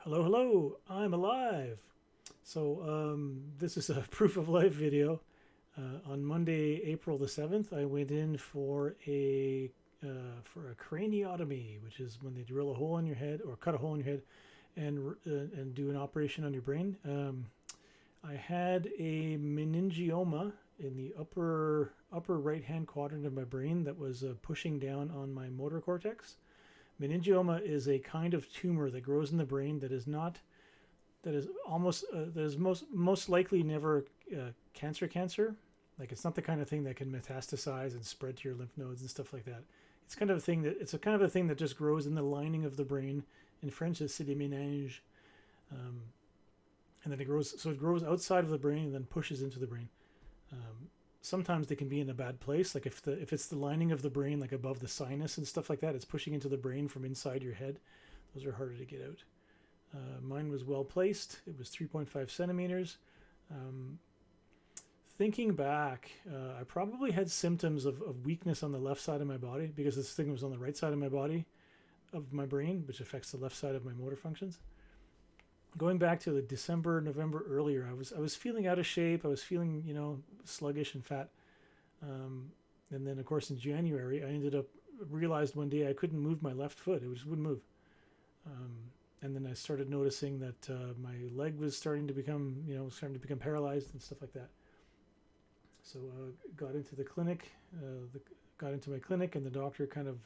Hello, hello, I'm alive. This is a proof of life video. On Monday, April the 7th, I went in for a craniotomy, which is when they drill a hole in your head or cut a hole in your head and do an operation on your brain. I had a meningioma in the upper right hand quadrant of my brain that was pushing down on my motor cortex. Meningioma is a kind of tumor that grows in the brain that is almost that is most likely never cancer. Like it's not the kind of thing that can metastasize and spread to your lymph nodes and stuff like that. It's a kind of a thing that just grows in the lining of the brain. In French, it's c'est des méninges. Um, and then it grows outside of the brain and then pushes into the brain. Um, Sometimes they can be in a bad place, like if it's the lining of the brain, like above the sinus and stuff like that, it's pushing into the brain from inside your head. Those are harder to get out. Mine was well placed. It was 3.5 centimeters. Um, Thinking back, I probably had symptoms of weakness on the left side of my body because this thing was on the right side of my body, of my brain, which affects the left side of my motor functions. Going back to the December, November earlier, I was feeling out of shape. I was feeling sluggish and fat. Um, and then of course in January, I ended up realized one day I couldn't move my left foot. It just wouldn't move. Um, and then I started noticing that my leg was starting to become paralyzed and stuff like that. So got into the clinic, got into my clinic, and the doctor kind of,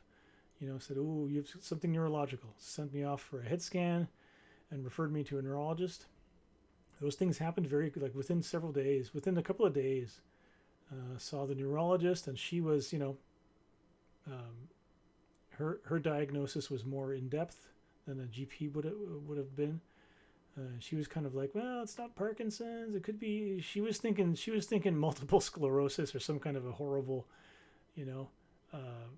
said, "Oh, you have something neurological." Sent me off for a head scan, and referred me to a neurologist. Those things happened very like within several days. Within a couple of days, saw the neurologist, and she was, um, her diagnosis was more in depth than a GP would have been. She was kind of like, well, it's not Parkinson's. It could be. She was thinking multiple sclerosis or some kind of a horrible, you know, uh,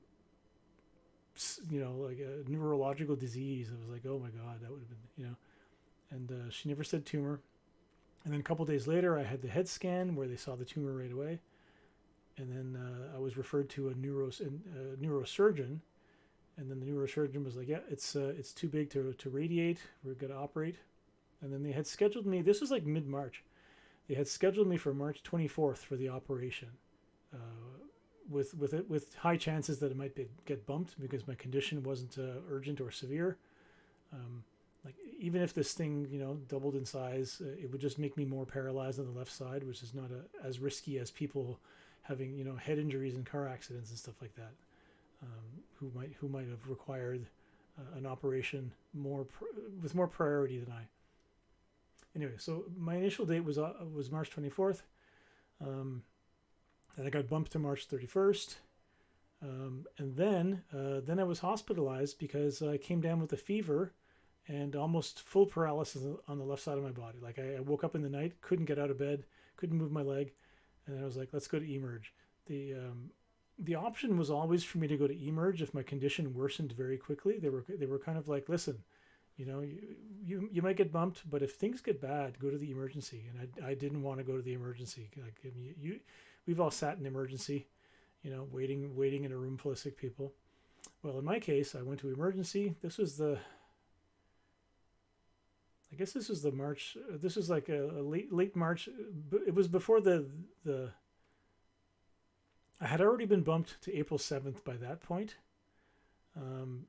like a neurological disease. I was like, oh my god, that would have been. And she never said tumor. And then a couple days later, I had the head scan where they saw the tumor right away. And then I was referred to a neurosurgeon. And then the neurosurgeon was like, yeah, it's too big to radiate. We're going to operate. And then they had scheduled me. This was like mid-March. They had scheduled me for March 24th for the operation, with high chances that it might get bumped because my condition wasn't urgent or severe. Um, like even if this thing doubled in size, it would just make me more paralyzed on the left side, which is not as risky as people having head injuries and car accidents and stuff like that, who might have required an operation with more priority than I. Anyway, so my initial date was March 24th. Then I got bumped to March 31st. And then I was hospitalized because I came down with a fever and almost full paralysis on the left side of my body. Like I woke up in the night, couldn't get out of bed, couldn't move my leg, and I was like, let's go to Emerge. The option was always for me to go to Emerge if my condition worsened very quickly. They were kind of like, listen, you might get bumped, but if things get bad, go to the emergency. And I didn't want to go to the emergency. Like we've all sat in emergency, waiting in a room full of sick people. Well, in my case, I went to emergency. I guess this was the March. This was like a late March. It was before the. I had already been bumped to April 7th by that point.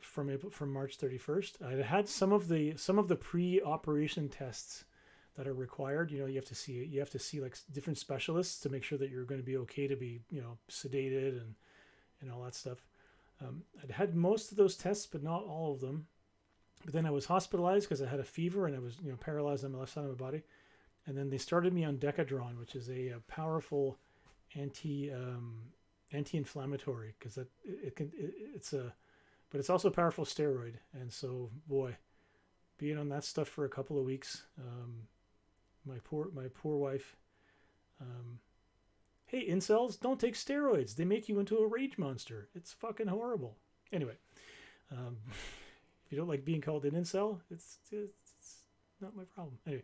From March 31st, I had some of the pre-operation tests that are required. You have to see like different specialists to make sure that you're going to be okay to be sedated and all that stuff. I'd had most of those tests, but not all of them. But then I was hospitalized because I had a fever and I was paralyzed on the left side of my body. And then they started me on Decadron, which is a powerful anti-inflammatory because but it's also a powerful steroid. And so boy, being on that stuff for a couple of weeks, my poor wife. Hey, incels, don't take steroids. They make you into a rage monster. It's fucking horrible. Anyway, if you don't like being called an incel, it's not my problem. Anyway,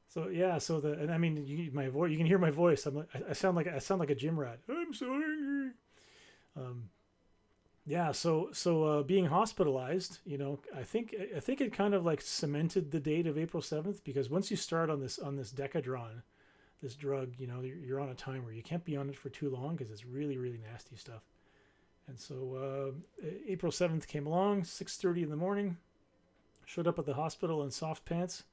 so yeah, and I mean, my voice. You can hear my voice. I sound like a gym rat. I'm so angry. yeah, so being hospitalized, I think it kind of like cemented the date of April 7th, because once you start on this Decadron, this drug, you're on a timer. You can't be on it for too long because it's really really nasty stuff. And so April 7th came along, 6:30 in the morning. Showed up at the hospital in soft pants.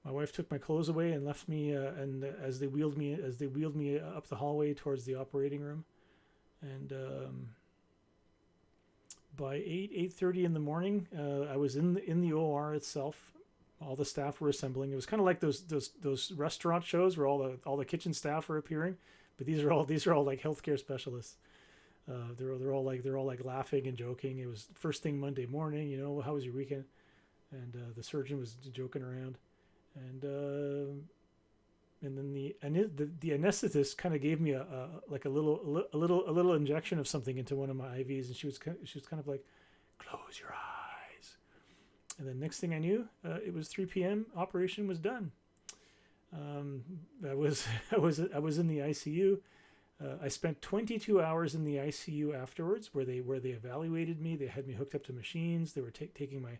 My wife took my clothes away and left me, and as they wheeled me up the hallway towards the operating room, and by 8:30 in the morning, I was in the OR itself. All the staff were assembling. It was kind of like those restaurant shows where all the kitchen staff are appearing, but these are all like healthcare specialists. They're all like laughing and joking. It was first thing Monday morning. How was your weekend? And the surgeon was joking around, and then the anesthetist kind of gave me a little injection of something into one of my IVs, and she was kind of like, close your eyes. And then next thing I knew, it was 3 p.m. Operation was done. I was I was in the ICU. I spent 22 hours in the ICU afterwards, where they evaluated me. They had me hooked up to machines. They were taking my,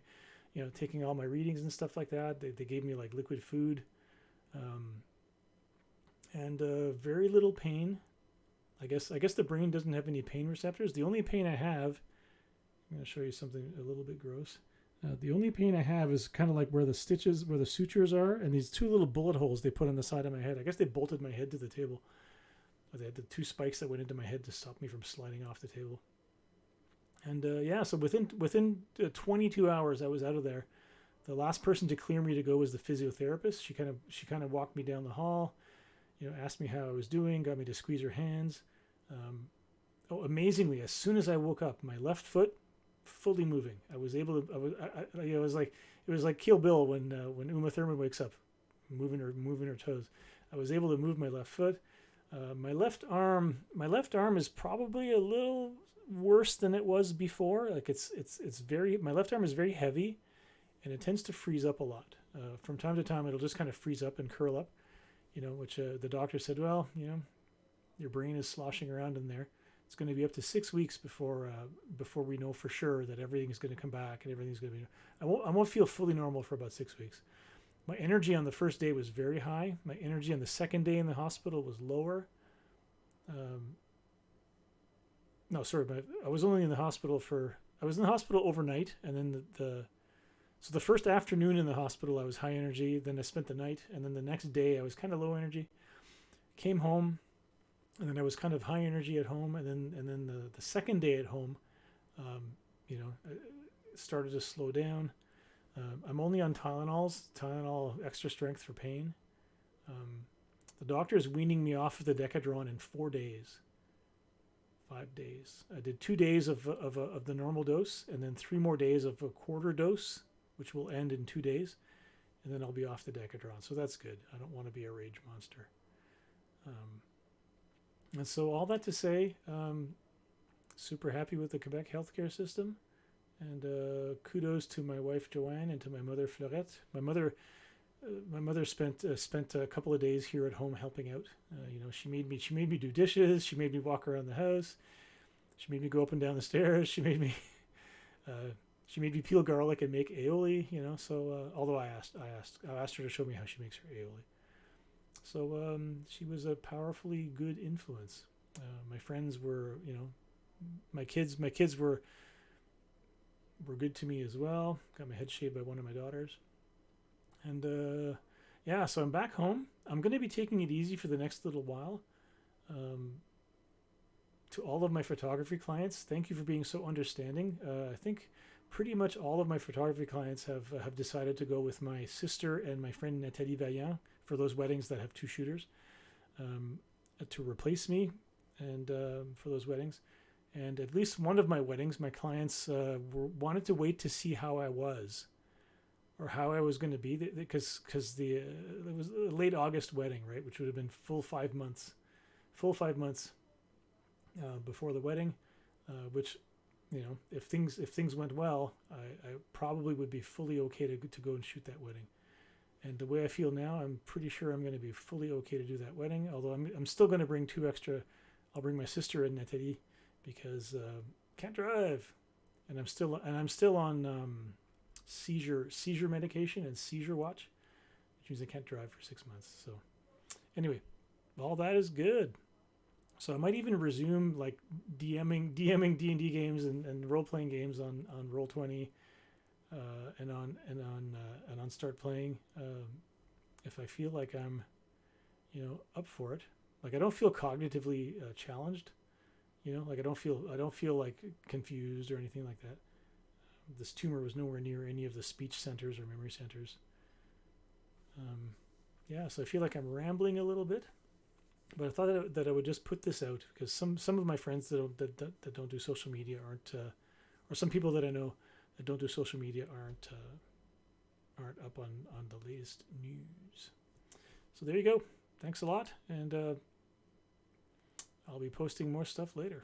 taking all my readings and stuff like that. They gave me like liquid food, and very little pain. I guess the brain doesn't have any pain receptors. The only pain I have, I'm going to show you something a little bit gross. The only pain I have is kind of like where the sutures are, and these two little bullet holes they put on the side of my head. I guess they bolted my head to the table. They had the two spikes that went into my head to stop me from sliding off the table. And so within 22 hours, I was out of there. The last person to clear me to go was the physiotherapist. She kind of walked me down the hall, asked me how I was doing, got me to squeeze her hands. Amazingly, as soon as I woke up, my left foot fully moving. I was able to. It was like Kill Bill when Uma Thurman wakes up, moving her toes. I was able to move my left foot. My left arm is probably a little worse than it was before. Like it's very. My left arm is very heavy, and it tends to freeze up a lot. From time to time, it'll just kind of freeze up and curl up. Which the doctor said, well, your brain is sloshing around in there. It's going to be up to 6 weeks before we know for sure that everything is going to come back and everything's going to be. I won't feel fully normal for about 6 weeks. My energy on the first day was very high. My energy on the second day in the hospital was lower. No, sorry, but I was only in the hospital I was in the hospital overnight, and then so the first afternoon in the hospital I was high energy. Then I spent the night, and then the next day I was kind of low energy. Came home, and then I was kind of high energy at home, and then the second day at home, it started to slow down. I'm only on Tylenol extra strength for pain. The doctor is weaning me off of the Decadron in 4 days. 5 days. I did 2 days of the normal dose, and then 3 more days of a quarter dose, which will end in 2 days, and then I'll be off the Decadron. So that's good. I don't want to be a rage monster. And so all that to say, super happy with the Quebec healthcare system, and kudos to my wife Joanne and to my mother Fleurette. My mother spent a couple of days here at home helping out. She made me do dishes. She made me walk around the house. She made me go up and down the stairs. She made me peel garlic and make aioli. So although I asked her to show me how she makes her aioli. So she was a powerfully good influence. My friends were, my kids were good to me as well. Got my head shaved by one of my daughters. And so I'm back home. I'm going to be taking it easy for the next little while. To all of my photography clients, thank you for being so understanding. I think pretty much all of my photography clients have decided to go with my sister and my friend Nathalie Vaillant for those weddings that have 2 shooters, to replace me, and for those weddings. And at least one of my weddings, my clients wanted to wait to see how I was, or how I was going to be, because it was a late August wedding, right, which would have been full 5 months before the wedding, which, if things went well, I probably would be fully okay to go and shoot that wedding. And the way I feel now, I'm pretty sure I'm going to be fully okay to do that wedding. Although I'm still going to bring 2 extra. I'll bring my sister and Nathalie, because can't drive, and I'm still on seizure medication and seizure watch, which means I can't drive for 6 months. So anyway, all that is good. So I might even resume like DMing D&D games and role playing games on Roll20, and on Start Playing, if I feel like I'm, up for it. Like I don't feel cognitively challenged, like I don't feel like confused or anything like that. This tumor was nowhere near any of the speech centers or memory centers. Yeah, so I feel like I'm rambling a little bit, but I thought that I would just put this out because some of my friends that don't do social media aren't, or some people that I know that don't do social media aren't up on the latest news. So there you go. Thanks a lot, and I'll be posting more stuff later.